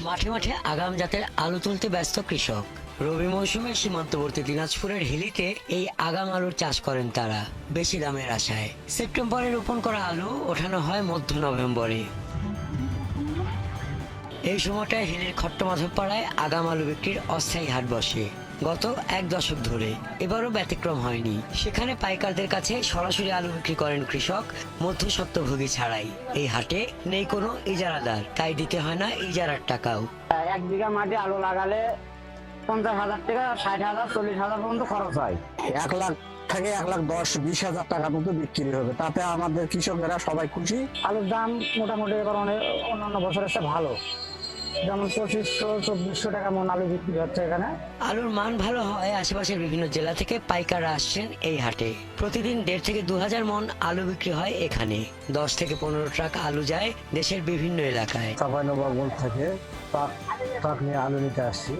মাঠে মাঠে আগাম জাতের আলু তুলতে ব্যস্ত কৃষক। রবি মৌসুমে সীমান্তবর্তী দিনাজপুরের হিলিতে এই আগাম আলুর চাষ করেন তারা বেশি দামের আশায়। সেপ্টেম্বরে রোপণ করা আলু ওঠানো হয় মধ্য নভেম্বরে। এই সময়টায় হিলির খট্টমাধবপাড়ায় আগাম আলু বিক্রির অস্থায়ী হাট বসে গত এক দশক ধরে। এবারও ব্যতিক্রম হয়নি। সেখানে পাইকারদের কাছে সরাসরি আলু বিক্রি করেন কৃষক, মধ্যস্বত্বভোগী ছাড়াই। এই হাটে নেই কোনো ইজারাদার, তাই দিতে হয় না ইজারার টাকাও। 1 বিঘা মাটি আলু লাগালে 50,000 টাকা, 60,000, 40,000 পর্যন্ত খরচ হয়। 1 লাখ থেকে 1,10,000-20,000 টাকা মতো বিক্রি হবে, তাতে আমাদের কৃষকেরা সবাই খুশি। আলুর দাম মোটামুটি এবার অনেক অন্যান্য বছরের চেয়ে ভালো, যেমন 2500-2400 টাকা মন আলু বিক্রি হচ্ছে এখানে। আলুর মান ভালো হয় আশেপাশের বিভিন্ন জেলা থেকে পাইকাররা আসছেন এই হাটে। প্রতিদিন 1,500 থেকে 2,000 মন আলু বিক্রি হয় এখানে। 10 থেকে 15 ট্রাক আলু যায় দেশের বিভিন্ন এলাকায়। চাঁপাইনবাবগঞ্জ থেকে ট্রাক নিয়ে আলু নিতে আসছি।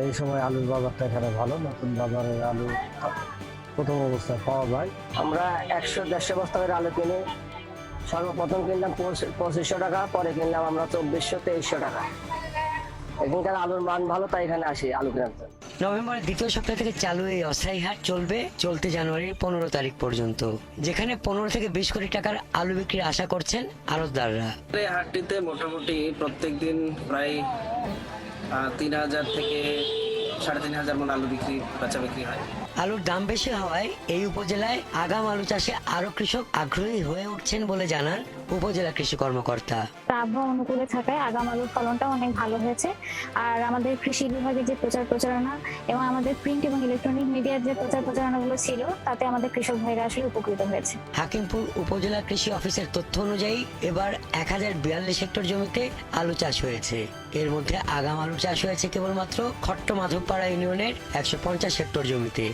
এই সময় আলুর বাজারটা এখানে ভালো, নতুন বাজারের আলু প্রথম অবস্থায় পাওয়া যায়। আমরা 100-150 বস্তা করে আলু কিনি। সর্বপ্রথম কিনলাম 2500 টাকা, পরে কিনলাম আমরা 2400-2300 টাকা। এখানকার আলুর মান ভালো, তাই এখানে আসি আলু কিনতে। নভেম্বরের দ্বিতীয় সপ্তাহ থেকে চালু এই অস্থায়ী হাট চলতে জানুয়ারির 15 তারিখ পর্যন্ত, যেখানে 15 থেকে 20 কোটি টাকার আলু বিক্রির আশা করছেন আড়তদাররা। এই হাটটিতে মোটামুটি প্রত্যেক দিন প্রায় 3,000 থেকে 3,500 মন আলু বেচা বিক্রি হয়। আলুর দাম বেশি হওয়ায় এই উপজেলায় আগাম আলু চাষে আরো কৃষক আগ্রহী হয়ে উঠছেন বলে জানান উপজেলা কৃষি কর্মকর্তা। আবহাওয়া অনুকূলে থাকায় আগাম আলুর ফলনটা অনেক ভালো হয়েছে। আর আমাদের কৃষি বিভাগে যে প্রচারণা এবং আমাদের প্রিন্ট এবং ইলেকট্রনিক মিডিয়ার যে প্রচারণাগুলো ছিল, তাতে আমাদের কৃষক ভাইরা আসলে উপকৃত হয়েছে। হাকিমপুর উপজেলা কৃষি অফিসের তথ্য অনুযায়ী এবার 1042 হেক্টর জমিতে আলু চাষ হয়েছে। এর মধ্যে আগাম আলু চাষ হয়েছে কেবলমাত্র খট্টমাধবপাড়া ইউনিয়নের 150 হেক্টর জমিতে।